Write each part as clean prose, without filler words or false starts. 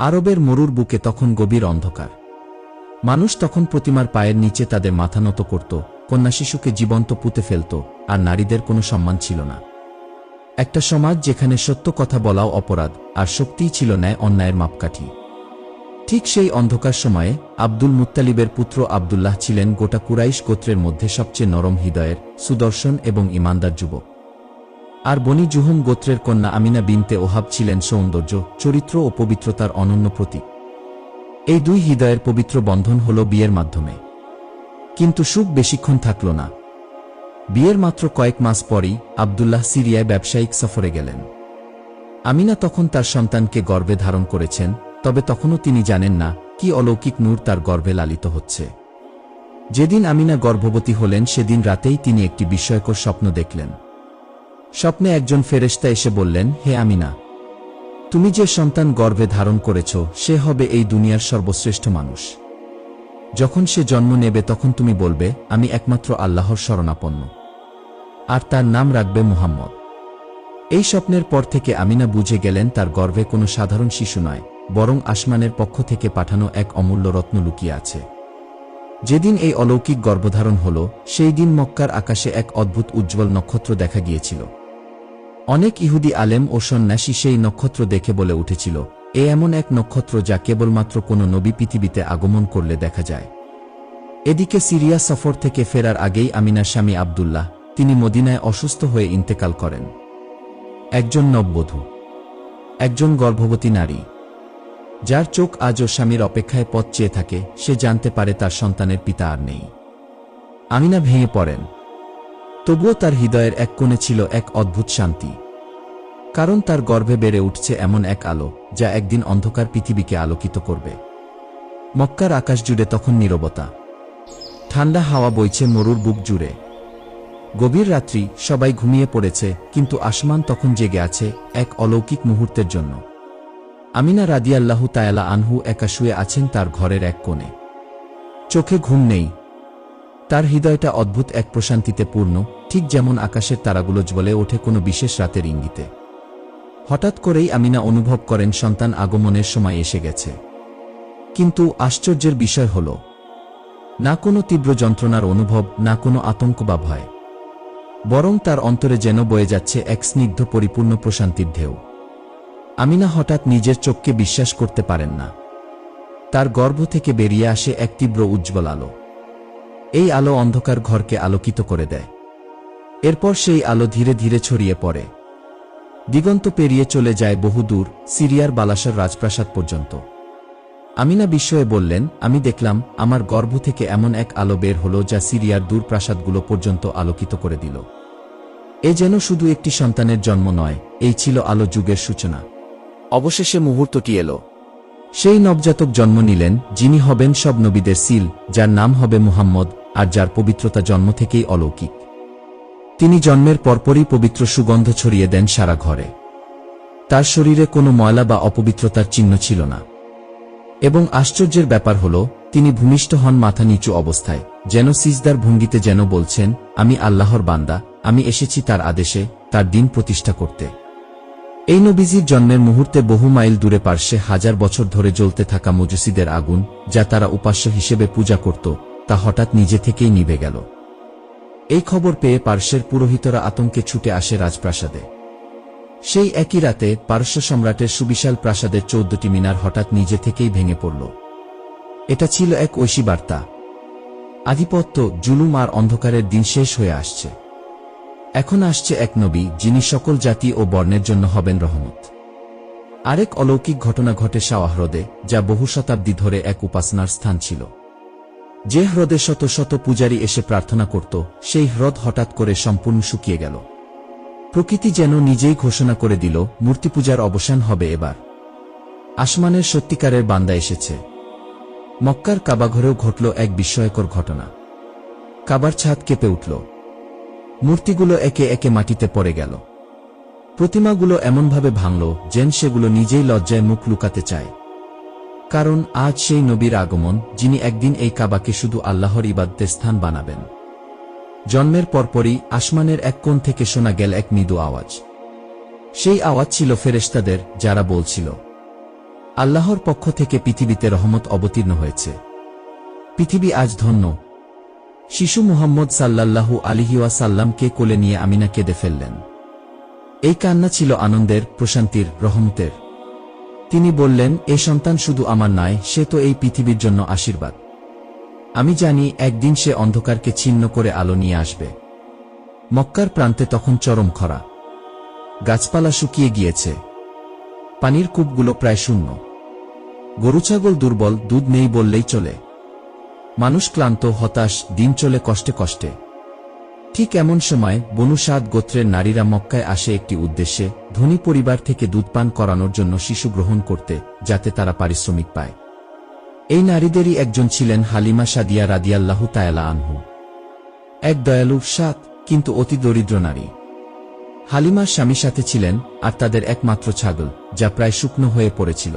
আরবের মরুর বুকে তখন গভীর অন্ধকার। মানুষ তখন প্রতিমার পায়ের নিচে তাদের মাথা নত করত, কন্যা শিশুকে জীবন্ত পুঁতে ফেলত, আর নারীদের কোনো সম্মান ছিল না। একটা সমাজ যেখানে সত্য কথা বলাও অপরাধ, আর শক্তিই ছিল ন্যায় অন্যায়ের মাপকাঠি। ঠিক সেই অন্ধকার সময়ে আব্দুল মুত্তালিবের পুত্র আব্দুল্লাহ ছিলেন গোটা কুরাইশ গোত্রের মধ্যে সবচেয়ে নরম হৃদয়ের, সুদর্শন এবং ঈমানদার যুবক। আর বনি জুহুম গোত্রের কন্যা আমিনা বিনতে ওহাব ছিলেন সৌন্দর্য, চরিত্র ও পবিত্রতার অনন্য প্রতীক। এই দুই হৃদয়ের পবিত্র বন্ধন হল বিয়ের মাধ্যমে। কিন্তু সুখ বেশিক্ষণ থাকল না। বিয়ের মাত্র কয়েক মাস পরই আব্দুল্লাহ সিরিয়ায় ব্যবসায়িক সফরে গেলেন। আমিনা তখন তার সন্তানকে গর্ভে ধারণ করেছেন, তবে তখনও তিনি জানেন না কি অলৌকিক নূর তার গর্ভে লালিত হচ্ছে। যেদিন আমিনা গর্ভবতী হলেন সেদিন রাতেই তিনি একটি বিস্ময়কর স্বপ্ন দেখলেন। স্বপ্নে একজন ফেরেশতা এসে বললেন, হে আমিনা, তুমি যে সন্তান গর্ভে ধারণ করেছ সে হবে এই দুনিয়ার সর্বশ্রেষ্ঠ মানুষ। যখন সে জন্ম নেবে তখন তুমি বলবে, আমি একমাত্র আল্লাহর শরণাপন্ন, আর তার নাম রাখবে মুহাম্মদ। এই স্বপ্নের পর থেকে আমিনা বুঝে গেলেন তার গর্ভে কোনো সাধারণ শিশু নয়, বরং আসমানের পক্ষ থেকে পাঠানো এক অমূল্য রত্ন লুকিয়ে আছে। যেদিন এই অলৌকিক গর্ভধারণ হল সেই দিন মক্কার আকাশে এক অদ্ভুত উজ্জ্বল নক্ষত্র দেখা গিয়েছিল। অনেক ইহুদি আলেম ও সন্ন্যাসী সেই নক্ষত্র দেখে বলে উঠেছিল, এ এমন এক নক্ষত্র যা কেবলমাত্র কোনো নবী পৃথিবীতে আগমন করলে দেখা যায়। এদিকে সিরিয়া সফর থেকে ফেরার আগেই আমিনার স্বামী আব্দুল্লাহ, তিনি মদিনায় অসুস্থ হয়ে ইন্তেকাল করেন। একজন নববধূ, একজন গর্ভবতী নারী, যার চোখ আজও স্বামীর অপেক্ষায় পথ চেয়ে থাকে, সে জানতে পারে তার সন্তানের পিতা আর নেই। আমিনা ভেঙে পড়েন। তবুও তার হৃদয়ের এক কোণে ছিল এক অদ্ভুত শান্তি, কারণ তার গর্ভে বেড়ে উঠছে এমন এক আলো যা একদিন অন্ধকার পৃথিবীকে আলোকিত করবে। মক্কার আকাশ জুড়ে তখন নীরবতা। ঠান্ডা হাওয়া বইছে মরুর বুক জুড়ে। গভীর রাত্রি, সবাই ঘুমিয়ে পড়েছে, কিন্তু আসমান তখন জেগে আছে এক অলৌকিক মুহূর্তের জন্য। আমিনা রাদিয়াল্লাহু তাআলা আনহু একা শুয়ে আছেন তার ঘরের এক কোণে। চোখে ঘুম নেই। তার হৃদয়টা অদ্ভুত এক প্রশান্তিতে পূর্ণ, ঠিক যেমন আকাশের তারাগুলো জ্বলে ওঠে কোনো বিশেষ রাতের ইঙ্গিতে। হঠাৎ করেই আমিনা অনুভব করেন সন্তান আগমনের সময় এসে গেছে। কিন্তু আশ্চর্যের বিষয় হল, না কোনো তীব্র যন্ত্রণার অনুভব, না কোনো আতঙ্ক বা ভয়, বরং তার অন্তরে যেন বয়ে যাচ্ছে এক স্নিগ্ধ পরিপূর্ণ প্রশান্তির ঢেউ। আমিনা হঠাৎ নিজের চোখকে বিশ্বাস করতে পারেন না। তার গর্ভ থেকে বেরিয়ে আসে এক তীব্র উজ্জ্বল আলো। এই আলো অন্ধকার ঘরকে আলোকিত করে দেয়। এরপর সেই আলো ধীরে ধীরে ছড়িয়ে পড়ে, দিগন্ত পেরিয়ে চলে যায় বহুদূর, সিরিয়ার বালাসার রাজপ্রাসাদ পর্যন্ত। আমিনা বিস্ময়ে বললেন, আমি দেখলাম আমার গর্ভ থেকে এমন এক আলো বের হলো যা সিরিয়ার দূর প্রাসাদগুলো পর্যন্ত আলোকিত করে দিল। এ যেন শুধু একটি সন্তানের জন্ম নয়, এই ছিল আলো যুগের সূচনা। অবশেষে মুহূর্তটি এলো। সেই নবজাতক জন্ম নিলেন যিনি হবেন সব নবীদের সিল, যার নাম হবে মুহাম্মদ, আর যার পবিত্রতা জন্ম থেকেই অলৌকিক। তিনি জন্মের পরপরই পবিত্র সুগন্ধ ছড়িয়ে দেন সারা ঘরে। তার শরীরে কোনো ময়লা বা অপবিত্রতার চিহ্ন ছিল না। এবং আশ্চর্যের ব্যাপার হল, তিনি ভূমিষ্ঠ হন মাথা নিচু অবস্থায়, যেন সিজদার ভঙ্গিতে, যেন বলছেন, আমি আল্লাহর বান্দা, আমি এসেছি তার আদেশে, তার দিন প্রতিষ্ঠা করতে। এই নবীজির জন্মের মুহূর্তে বহু মাইল দূরে পার্শ্বে হাজার বছর ধরে জ্বলতে থাকা মজুসিদের আগুন, যা তারা উপাস্য হিসেবে পূজা করত, তা হঠাৎ নিজে থেকেই নিভে গেল। এই খবর পেয়ে পার্শ্বের পুরোহিতরা আতঙ্কে ছুটে আসে রাজপ্রাসাদে। সেই একই রাতে পারস্য সম্রাটের সুবিশাল প্রাসাদের 14টি মিনার হঠাৎ নিজে থেকেই ভেঙে পড়ল। এটা ছিল এক ঐশী বার্তা। আধিপত্য, জুলুম আর অন্ধকারের দিন শেষ হয়ে আসছে। এখন আসছে এক নবী যিনি সকল জাতি ও বর্ণের জন্য হবেন রহমত। আরেক অলৌকিক ঘটনা ঘটে সাওয়া হ্রদে, যা বহু শতাব্দী ধরে এক উপাসনার স্থান ছিল। যে হ্রদে শত শত পূজারী এসে প্রার্থনা করত, সেই হ্রদ হঠাৎ করে সম্পূর্ণ শুকিয়ে গেল। প্রকৃতি যেন নিজেই ঘোষণা করে দিল, মূর্তিপূজার অবসান হবে এবার। আসমানের সত্যিকারের বান্দা এসেছে। মক্কার কাবাঘরেও ঘটল এক বিস্ময়কর ঘটনা। কাবার ছাদ কেঁপে উঠল। মূর্তিগুলো একে একে মাটিতে পড়ে গেল। প্রতিমাগুলো এমনভাবে ভাঙল যেন সেগুলো নিজেই লজ্জায় মুখ লুকাতে চায়। কারণ আজ সেই নবীর আগমন, যিনি একদিন এই কাবাকে শুধু আল্লাহর ইবাদতের স্থান বানাবেন। জন্মের পরপরই আসমানের এক কোণ থেকে শোনা গেল এক মৃদু আওয়াজ। সেই আওয়াজ ছিল ফেরেশতাদের, যারা বলছিল, আল্লাহর পক্ষ থেকে পৃথিবীতে রহমত অবতীর্ণ হয়েছে। পৃথিবী আজ ধন্য। শিশু মুহাম্মদ সাল্লাল্লাহু আলাইহি ওয়াসাল্লামকে কোলে নিয়ে আমিনা কেঁদে ফেললেন। এই কান্না ছিল আনন্দের, প্রশান্তির, রহমতের। তিনি বললেন, এ সন্তান শুধু আমার নয়, সে তো এই পৃথিবীর জন্য আশীর্বাদ। আমি জানি একদিন সে অন্ধকারকে ছিন্ন করে আলো নিয়ে আসবে। মক্কার প্রান্তে তখন চরম খরা। গাছপালা শুকিয়ে গিয়েছে। পানির কূপগুলো প্রায় শূন্য। গরু ছাগল দুর্বল, দুধ নেই বললেই চলে। মানুষ ক্লান্ত, হতাশ, দিন চলে কষ্টে কষ্টে। ঠিক এমন সময় বনু সাদ গোত্রের নারীরা মক্কায় আসে একটি উদ্দেশ্যে, ধনী পরিবার থেকে দুধ পান করানোর জন্য শিশু গ্রহণ করতে, যাতে তারা পারিশ্রমিক পায়। এই নারীদেরই একজন ছিলেন হালিমা সাদিয়া রাদিয়াল্লাহু তাআলা আনহু। এক দয়ালু, সৎ, কিন্তু অতি দরিদ্র নারী। হালিমার স্বামীর সাথে ছিলেন, আর তাদের একমাত্র ছাগল, যা প্রায় শুকনো হয়ে পড়েছিল।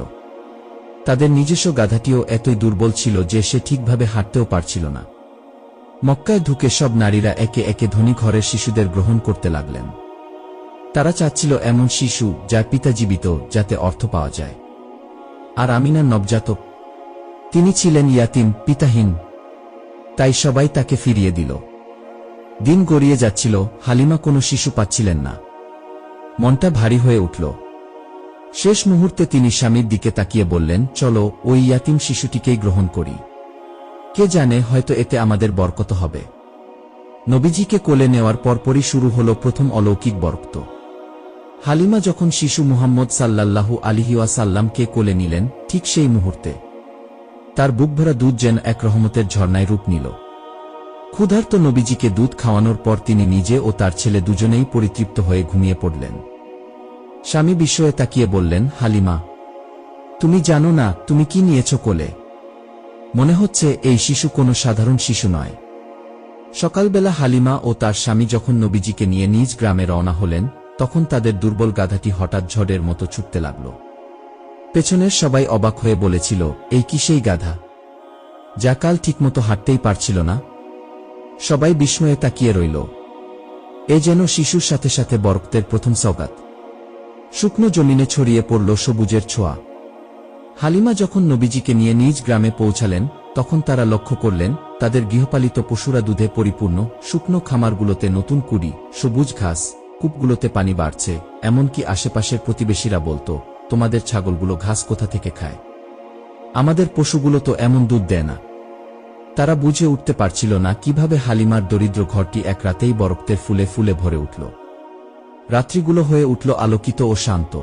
তাদের নিজস্ব গাধাটিও এতই দুর্বল ছিল যে সে ঠিকভাবে হাঁটতেও পারছিল না। মক্কায় ঢুকে সব নারীরা একে একে ধনী ঘরের শিশুদের গ্রহণ করতে লাগলেন। তারা চাচ্ছিল এমন শিশু যার পিতা জীবিত, যাতে অর্থ পাওয়া যায়। আর আমিনার নবজাতক, তিনি ছিলেন ইয়াতিম, পিতাহীন। তাই সবাই তাকে ফিরিয়ে দিল। দিন গড়িয়ে যাচ্ছিল, হালিমা কোনো শিশু পাচ্ছিলেন না। মনটা ভারী হয়ে উঠল। শেষ মুহূর্তে তিনি স্বামীর দিকে তাকিয়ে বললেন, চলো ওই ইয়াতিম শিশুটিকেই গ্রহণ করি। কে জানে, হয়তো এতে আমাদের বরকত হবে। নবীজিকে কোলে নেওয়ার পরপরই শুরু হল প্রথম অলৌকিক বরকত। হালিমা যখন শিশু মুহাম্মদ সাল্লাল্লাহু আলাইহি ওয়াসাল্লামকে কোলে নিলেন, ঠিক সেই মুহূর্তে তার বুকভরা দুধ যেন এক রহমতের ঝর্ণায় রূপ নিল। ক্ষুধার্ত নবীজিকে দুধ খাওয়ানোর পর তিনি নিজে ও তার ছেলে দুজনেই পরিতৃপ্ত হয়ে ঘুমিয়ে পড়লেন। স্বামী বিস্ময়ে তাকিয়ে বললেন, হালিমা, তুমি জানো না তুমি কি নিয়েছ কোলে? মনে হচ্ছে এই শিশু কোনো সাধারণ শিশু নয়। সকালবেলা হালিমা ও তার স্বামী যখন নবীজিকে নিয়ে নিজ গ্রামে রওনা হলেন, তখন তাদের দুর্বল গাধাটি হঠাৎ ঝড়ের মতো ছুটতে লাগল। পেছনের সবাই অবাক হয়ে বলেছিল, এই কি সেই গাধা, যা কাল ঠিকমতো হাঁটতেই পারছিল না? সবাই বিস্ময়ে তাকিয়ে রইল। এ যেন শিশুর সাথে সাথে বরকতের প্রথম সওগাত। শুকনো জমিনে ছড়িয়ে পড়ল সবুজের ছোঁয়া। হালিমা যখন নবীজিকে নিয়ে নিজ গ্রামে পৌঁছালেন, তখন তারা লক্ষ্য করলেন তাদের গৃহপালিত পশুরা দুধে পরিপূর্ণ। শুকনো খামারগুলোতে নতুন কুড়ি, সবুজ ঘাস, কূপগুলোতে পানি বাড়ছে। এমনকি আশেপাশের প্রতিবেশীরা বলত, তোমাদের ছাগলগুলো ঘাস কোথা থেকে খায়? আমাদের পশুগুলো তো এমন দুধ দেয় না। তারা বুঝে উঠতে পারছিল না কিভাবে হালিমার দরিদ্র ঘরটি এক রাতেই বরকতের ফুলে ফুলে ভরে উঠল। রাত্রিগুলো হয়ে উঠল আলোকিত ও শান্ত।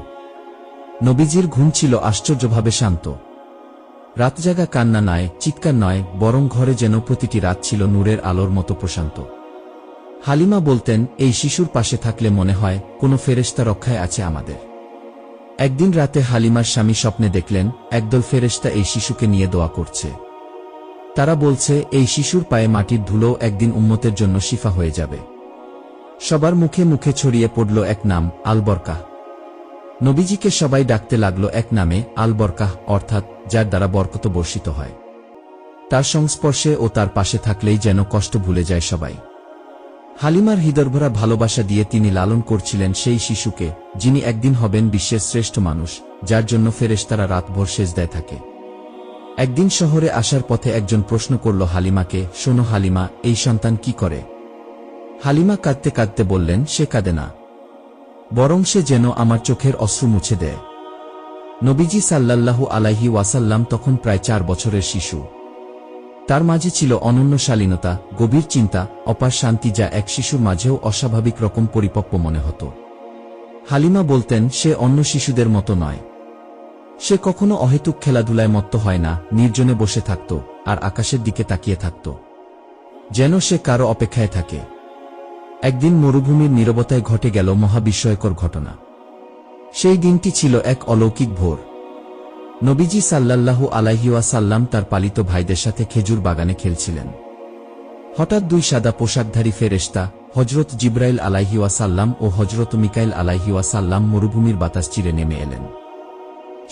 নবীজির ঘুম ছিল আশ্চর্যভাবে শান্ত। রাতজাগা কান্না নয়, চিৎকার নয়, বরং ঘরে যেন প্রতিটি রাত ছিল নূরের আলোর মতো প্রশান্ত। হালিমা বলতেন, এই শিশুর পাশে থাকলে মনে হয় কোনো ফেরেশতা রক্ষায় আছে আমাদের। একদিন রাতে হালিমার স্বামী স্বপ্নে দেখলেন একদল ফেরেশতা এই শিশুকে নিয়ে দোয়া করছে। তারা বলছে, এই শিশুর পায়ে মাটির ধুলো একদিন উম্মতের জন্য শিফা হয়ে যাবে। সবার মুখে মুখে ছড়িয়ে পড়ল এক নাম, আল বরকাহ। নবীজিকে সবাই ডাকতে লাগল এক নামে, আল বরকাহ, অর্থাৎ যার দ্বারা বরকত বর্ষিত হয়। তার সংস্পর্শে ও তার পাশে থাকলেই যেন কষ্ট ভুলে যায় সবাই। হালিমার হৃদয়ভরা ভালোবাসা দিয়ে তিনি লালন করছিলেন সেই শিশুকে, যিনি একদিন হবেন বিশ্বের শ্রেষ্ঠ মানুষ, যার জন্য ফেরেশতারা রাতভর সেজদায় থাকে। একদিন শহরে আসার পথে একজন প্রশ্ন করল হালিমাকে, শোনো হালিমা, এই সন্তান কি করে? হালিমা কাঁদতে কাঁদতে বললেন, সে কাঁদে না, বরং সে যেন আমার চোখের অশ্রু মুছে দেয়। নবীজি সাল্লাল্লাহু আলাইহি ওয়াসাল্লাম তখন প্রায় 4 বছরের শিশু। তার মাঝে ছিল অনন্য শালীনতা, গভীর চিন্তা, অপার শান্তি, যা এক শিশুর মাঝেও অস্বাভাবিক রকম পরিপক্ব মনে হতো। হালিমা বলতেন, সে অন্য শিশুদের মতো নয়। সে কখনো অহেতুক খেলাধুলায় মত্ত হয় না, নির্জনে বসে থাকত আর আকাশের দিকে তাকিয়ে থাকত, যেন সে কারো অপেক্ষায় থাকে। একদিন মরুভূমির নীরবতায় ঘটে গেল মহাবিস্ময়কর ঘটনা। সেই দিনটি ছিল এক অলৌকিক ভোর। নবীজি সাল্লাল্লাহু আলাইহি ওয়াসাল্লাম তার পালিত ভাইদের সাথে খেজুর বাগানে খেলছিলেন। হঠাৎ 2 সাদা পোশাকধারী ফেরেশতা, হযরত জিবরাইল আলাইহি ওয়াসাল্লাম ও হযরত মিকাইল আলাইহি ওয়াসাল্লাম মরুভূমির বাতাস চিরে নেমে এলেন।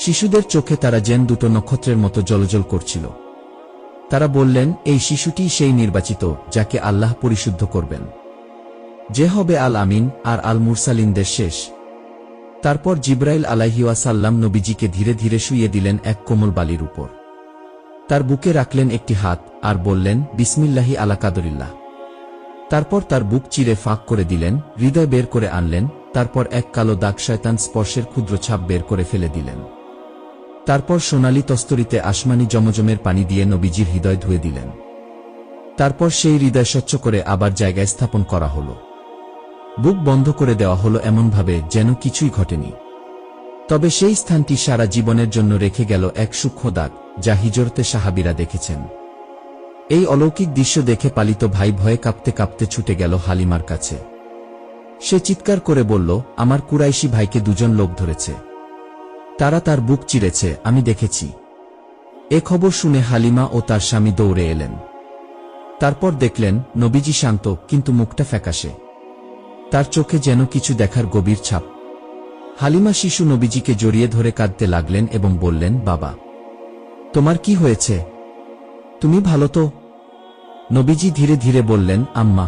শিশুদের চোখে তারা যেন 2 নক্ষত্রের মতো জ্বলজ্বল করছিল। তারা বললেন, এই শিশুটি সেই নির্বাচিত, যাকে আল্লাহ পরিশুদ্ধ করবেন, যে হবে আল আমিন আর আল মুরসালিনদের শেষ। তারপর জিবরাইল আলাইহিওয়াসাল্লাম নবীজিকে ধীরে ধীরে শুইয়ে দিলেন এক কোমল বালির উপর। তার বুকে রাখলেন একটি হাত আর বললেন, বিসমিল্লাহি আলা কাদরিল্লাহ। তারপর তার বুক চিরে ফাঁক করে দিলেন, হৃদয় বের করে আনলেন, তারপর এক কালো দাগ শয়তান স্পর্শের ক্ষুদ্র ছাপ বের করে ফেলে দিলেন। তারপর সোনালী তস্তরিতে আসমানি জমজমের পানি দিয়ে নবীজির হৃদয় ধুয়ে দিলেন। তারপর সেই হৃদয় স্বচ্ছ করে আবার জায়গায় স্থাপন করা হল। বুক বন্ধ করে দেওয়া হলো এমনভাবে যেন কিছুই ঘটেনি। তবে সেই স্থানটি সারা জীবনের জন্য রেখে গেল এক সূক্ষ্ম দাগ, যা হিজরতে সাহাবীরা দেখেছেন। এই অলৌকিক দৃশ্য দেখে পালিত ভাই ভয়ে কাঁপতে কাঁপতে ছুটে গেল হালিমার কাছে। সে চিৎকার করে বলল, আমার কুরাইশি ভাইকে দুজন লোক ধরেছে, তারা তার বুক চিরেছে, আমি দেখেছি। এ খবর শুনে হালিমা ও তার স্বামী দৌড়ে এলেন। তারপর দেখলেন নবীজি শান্ত, কিন্তু মুখটা ফ্যাকাশে, তার চোখে যেন কিছু দেখার গভীর ছাপ। হালিমা শিশু নবীজিকে জড়িয়ে ধরে কাঁদতে লাগলেন এবং বললেন, বাবা, তোমার কি হয়েছে? তুমি ভালো তো? নবীজি ধীরে ধীরে বললেন, আম্মা,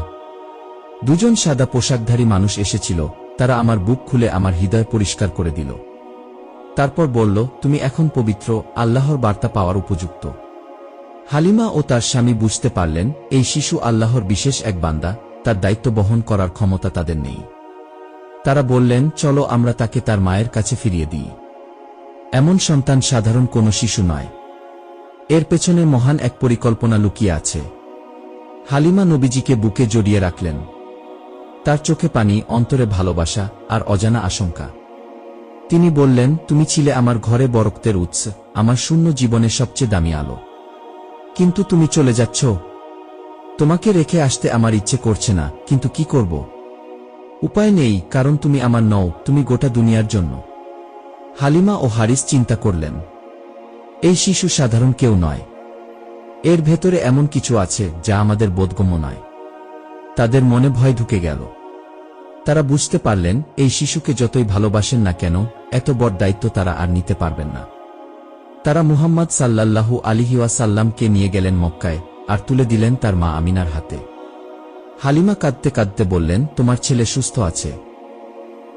দুজন সাদা পোশাকধারী মানুষ এসেছিল, তারা আমার বুক খুলে আমার হৃদয় পরিষ্কার করে দিল। তারপর বলল, তুমি এখন পবিত্র, আল্লাহর বার্তা পাওয়ার উপযুক্ত। হালিমা ও তার স্বামী বুঝতে পারলেন এই শিশু আল্লাহর বিশেষ এক বান্দা, তার দায়িত্ব বহন করার ক্ষমতা তাদের নেই। তারা বললেন, চলো আমরা তাকে তার মায়ের কাছে ফিরিয়ে দিই। এমন সন্তান সাধারণ কোনো শিশু নয়, এর পেছনে মহান এক পরিকল্পনা লুকিয়ে আছে। হালিমা নবীজিকে বুকে জড়িয়ে রাখলেন। তার চোখে পানি, অন্তরে ভালোবাসা আর অজানা আশঙ্কা। তিনি বললেন, তুমি ছিলে আমার ঘরে বরকতের উৎস, আমার শূন্য জীবনে সবচেয়ে দামি আলো। কিন্তু তুমি চলে যাচ্ছ। তোমাকে রেখে আসতে আমার ইচ্ছে করছে না, কিন্তু কি করব? উপায় নেই, কারণ তুমি আমার নও, তুমি গোটা দুনিয়ার জন্য। হালিমা ও হারিস চিন্তা করলেন, এই শিশু সাধারণ কেউ নয়, এর ভেতরে এমন কিছু আছে যা আমাদের বোধগম্য নয়। তাদের মনে ভয় ঢুকে গেল। তারা বুঝতে পারলেন এই শিশুকে যতই ভালোবাসেন না কেন, এত বড় দায়িত্ব তারা আর নিতে পারবেন না। তারা মুহাম্মদ সাল্লাল্লাহু আলাইহি ওয়াসাল্লামকে নিয়ে গেলেন মক্কায় আর তুলে দিলেন তার মা আমিনার হাতে। হালিমা কাঁদতে কাঁদতে বললেন, তোমার ছেলে সুস্থ আছে,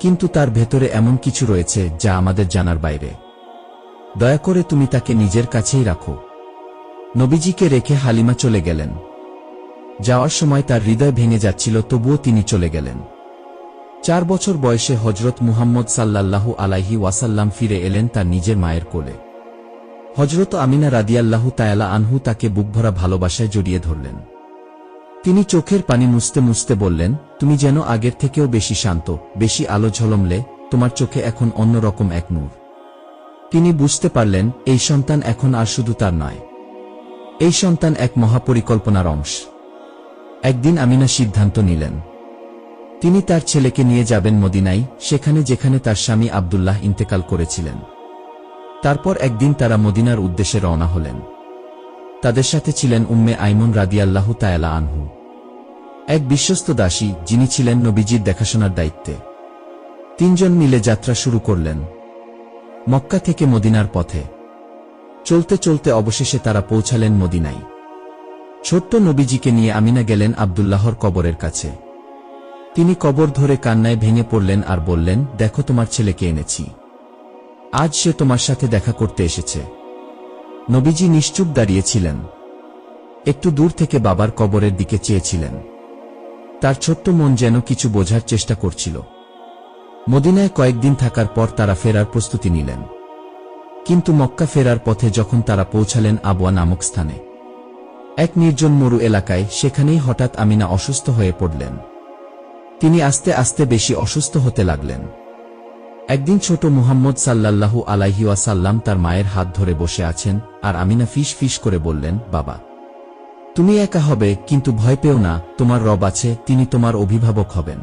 কিন্তু তার ভেতরে এমন কিছু রয়েছে যা আমাদের জানার বাইরে। দয়া করে তুমি তাকে নিজের কাছেই রাখো। নবীজিকে রেখে হালিমা চলে গেলেন। যাওয়ার সময় তার হৃদয় ভেঙে যাচ্ছিল, তবুও তিনি চলে গেলেন। 4 বছর বয়সে হজরত মুহাম্মদ সাল্লাল্লাহু আলাইহি ওয়াসাল্লাম ফিরে এলেন তার নিজের মায়ের কোলে। হজরত আমিনা রাদিয়াল্লাহু তাআলা আনহু তাকে বুকভরা ভালোবাসায় জড়িয়ে ধরলেন। তিনি চোখের পানি মুছতে মুছতে বললেন, তুমি যেন আগের থেকেও বেশি শান্ত, বেশি আলো ঝলমলে, তোমার চোখে এখন অন্যরকম এক নূর। তিনি বুঝতে পারলেন এই সন্তান এখন আর শুধু তার নয়, এই সন্তান এক মহাপরিকল্পনার অংশ। একদিন আমিনা সিদ্ধান্ত নিলেন, তিনি তার ছেলেকে নিয়ে যাবেন মদিনায়, সেখানে যেখানে তার স্বামী আব্দুল্লাহ ইন্তেকাল করেছিলেন। তারপর একদিন তারা মদিনার উদ্দেশ্যে রওনা হলেন। তাদের সাথে ছিলেন উম্মে আইমুন রাদিয়াল্লাহু তাআলা আনহু, এক বিশ্বস্ত দাসী যিনি ছিলেন নবীজির দেখাশোনার দায়িত্বে। 3 জন মিলে যাত্রা শুরু করলেন মক্কা থেকে মদিনার পথে। চলতে চলতে অবশেষে তারা পৌঁছালেন মদিনায়। ছোট্ট নবীজিকে নিয়ে আমিনা গেলেন আব্দুল্লাহর কবরের কাছে। তিনি কবর ধরে কান্নায় ভেঙে পড়লেন আর বললেন, দেখো তোমার ছেলেকে এনেছি, আজ সে তোমার সাথে দেখা করতে এসেছে। নবীজি নিশ্চুপ দাঁড়িয়েছিলেন, একটু দূর থেকে বাবার কবরের দিকে চেয়েছিলেন। তার ছোট্ট মন যেন কিছু বোঝার চেষ্টা করছিল। মদিনায় কয়েকদিন থাকার পর তারা ফেরার প্রস্তুতি নিলেন। কিন্তু মক্কা ফেরার পথে যখন তারা পৌঁছালেন আবওয়া নামক স্থানে, এক নির্জন মরু এলাকায়, সেখানেই হঠাৎ আমিনা অসুস্থ হয়ে পড়লেন। তিনি আস্তে আস্তে বেশি অসুস্থ হতে লাগলেন। একদিন ছোট মুহাম্মদ সাল্লাল্লাহু আলাইহি ওয়াসাল্লাম তার মায়ের হাত ধরে বসে আছেন, আর আমিনা ফিস ফিস করে বললেন, বাবা, তুমি একা হবে, কিন্তু ভয় পেও না, তোমার রব আছে, তিনি তোমার অভিভাবক হবেন।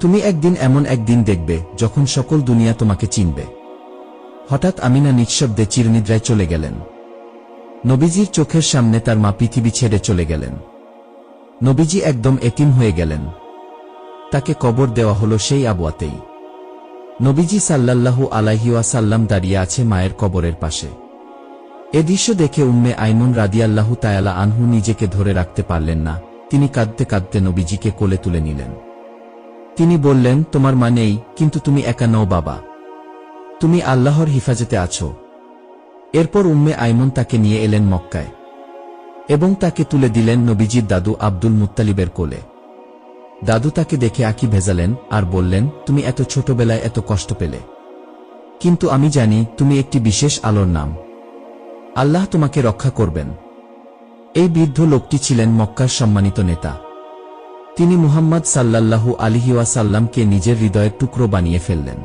তুমি একদিন এমন একদিন দেখবে যখন সকল দুনিয়া তোমাকে চিনবে। হঠাৎ আমিনা নিঃশব্দে চিরনিদ্রায় চলে গেলেন। নবীজির চোখের সামনে তার মা পৃথিবী ছেড়ে চলে গেলেন। নবীজি একদম এতিম হয়ে গেলেন। তাকে কবর দেওয়া হলো সেই আবওয়াতেই। নবীজি সাল্লাল্লাহু আলাইহি ওয়াসাল্লাম দাঁড়িয়ে আছে মায়ের কবরের পাশে। এ দৃশ্য দেখে উম্মে আইমুন রাদিয়াল্লাহু তাআলা আনহু নিজেকে ধরে রাখতে পারলেন না। তিনি কাঁদতে কাঁদতে নবীজিকে কোলে তুলে নিলেন। তিনি বললেন, তোমার মা নেই, কিন্তু তুমি একা নও বাবা, তুমি আল্লাহর হিফাজতে আছো। এরপর উম্মে আইমন তাকে নিয়ে এলেন মক্কায় এবং তাকে তুলে দিলেন নবীজির দাদু আব্দুল মুত্তালিবের কোলে। দাদু তাকে দেখে আঁখি ভেজালেন আর বললেন, তুমি এত ছোটবেলায় এত কষ্ট পেলে, কিন্তু আমি জানি তুমি একটি বিশেষ আলোর নাম। আল্লাহ তোমাকে রক্ষা করবেন। এই বৃদ্ধ লোকটি ছিলেন মক্কার সম্মানিত নেতা। তিনি মুহাম্মদ সাল্লাল্লাহু আলাইহি ওয়াসাল্লামকে নিজের হৃদয়ের টুকরো বানিয়ে ফেললেন।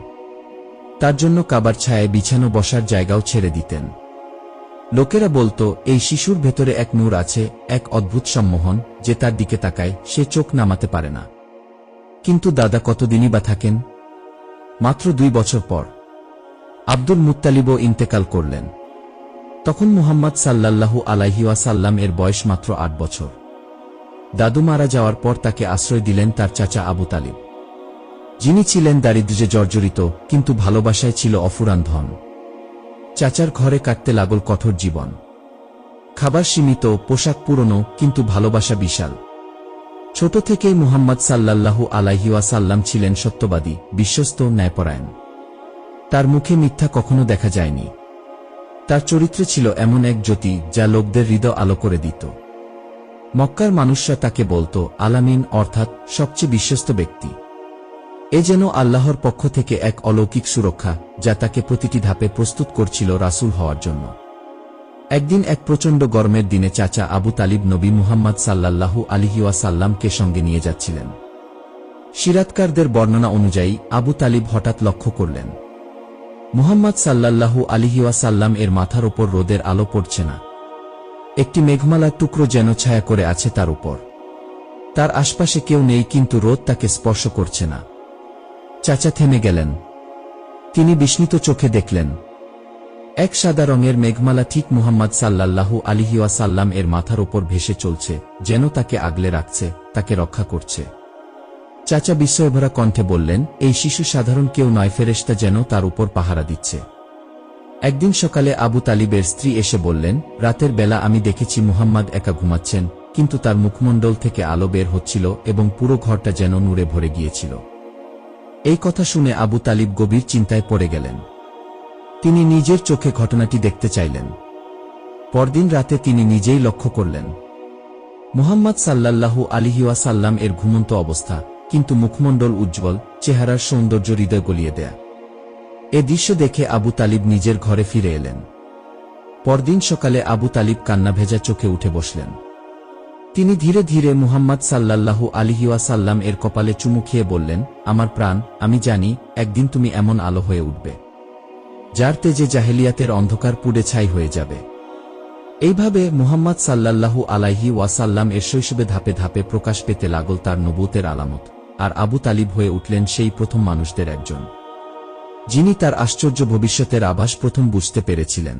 তার জন্য কাবার ছায়ায় বিছানো বসার জায়গাও ছেড়ে দিতেন। লোকেরা বলতো, এই শিশুর ভেতরে এক নূর আছে, এক অদ্ভুত সম্মোহন, যে তার দিকে তাকায় সে চোখ নামাতে পারে না। কিন্তু দাদা কতদিনই বা থাকেন? মাত্র 2 বছর পর আব্দুল মুত্তালিবও ইন্তেকাল করলেন। তখন মুহাম্মদ সাল্লাল্লাহু আলাইহি ওয়াসাল্লাম এর বয়স মাত্র 8 বছর। দাদু মারা যাওয়ার পর তাকে আশ্রয় দিলেন তার চাচা আবু তালিব, যিনি ছিলেন দারিদ্র্যে জর্জরিত, কিন্তু ভালোবাসায় ছিল অফুরান ধন। চাচার ঘরে কাটতে লাগল কঠোর জীবন। খাবার সীমিত, পোশাক পুরনো, কিন্তু ভালোবাসা বিশাল। ছোট থেকেই মুহাম্মদ সাল্লাল্লাহু আলাইহি ওয়াসাল্লাম ছিলেন সত্যবাদী, বিশ্বস্ত, ন্যায়পরায়ণ। তার মুখে মিথ্যা কখনো দেখা যায়নি। তার চরিত্রে ছিল এমন এক জ্যোতি যা লোকদের হৃদয় আলো করে দিত। মক্কার মানুষরা তাকে বলতো আলামিন, অর্থাৎ সবচেয়ে বিশ্বস্ত ব্যক্তি। এ যেন আল্লাহর পক্ষ থেকে এক অলৌকিক সুরক্ষা, যা তাকে প্রতিটি ধাপে প্রস্তুত করছিল রাসূল হওয়ার জন্য। একদিন এক প্রচণ্ড গরমের দিনে চাচা আবু তালিব নবী মুহাম্মদ সাল্লাল্লাহু আলাইহি ওয়াসাল্লামকে সঙ্গে নিয়ে যাচ্ছিলেন। সিরাতকারদের বর্ণনা অনুযায়ী আবু তালিব হঠাৎ লক্ষ্য করলেন, মুহাম্মদ সাল্লাল্লাহু আলাইহি ওয়াসাল্লাম এর মাথার ওপর রোদের আলো পড়ছে না। একটি মেঘমালার টুকরো যেন ছায়া করে আছে তার উপর। তার আশপাশে কেউ নেই, কিন্তু রোদ তাকে স্পর্শ করছে না। চাচা থেমে গেলেন। তিনি বিস্মিত চোখে দেখলেন এক সাদা রঙের মেঘমালা ঠিক মুহাম্মদ সাল্লাল্লাহু আলাইহি ওয়াসাল্লাম এর মাথার ওপর ভেসে চলছে, যেন তাকে আগলে রাখছে, তাকে রক্ষা করছে। চাচা বিস্ময়ভরা কণ্ঠে বললেন, এই শিশু সাধারণ কেউ নয়, ফেরেশতা যেন তার উপর পাহারা দিচ্ছে। একদিন সকালে আবু তালিবের স্ত্রী এসে বললেন, রাতের বেলা আমি দেখেছি মুহাম্মদ একা ঘুমাচ্ছেন, কিন্তু তার মুখমণ্ডল থেকে আলো বের হচ্ছিল এবং পুরো ঘরটা যেন নূরে ভরে গিয়েছিল। এই কথা শুনে আবু তালিব গভীর চিন্তায় পড়ে গেলেন। তিনি নিজের চোখে ঘটনাটি দেখতে চাইলেন। পরদিন রাতে তিনি নিজেই লক্ষ্য করলেন মুহাম্মদ সাল্লাল্লাহু আলাইহি ওয়াসাল্লাম এর ঘুমন্ত অবস্থা, কিন্তু মুখমণ্ডল উজ্জ্বল, চেহারার সৌন্দর্য হৃদয় গলিয়ে দেয়া। এ দৃশ্য দেখে আবু তালিব নিজের ঘরে ফিরে এলেন। পরদিন সকালে আবু তালিব কান্না ভেজা চোখে উঠে বসলেন। তিনি ধীরে ধীরে মুহাম্মদ সাল্লাল্লাহু আলাইহি ওয়াসাল্লাম এর কপালে চুমু খেয়ে বললেন, আমার প্রাণ, আমি জানি একদিন তুমি এমন আলো হয়ে উঠবে যার তেজে জাহেলিয়াতের অন্ধকার পুড়ে ছাই হয়ে যাবে। এইভাবে মুহাম্মদ সাল্লাল্লাহু আলাইহি ওয়াসাল্লাম এর শৈশবে ধাপে ধাপে প্রকাশ পেতে লাগল তার নবুয়তের আলামত, আর আবু তালিব হয়ে উঠলেন সেই প্রথম মানুষদের একজন, যিনি তার আশ্চর্য ভবিষ্যতের আভাস প্রথম বুঝতে পেরেছিলেন।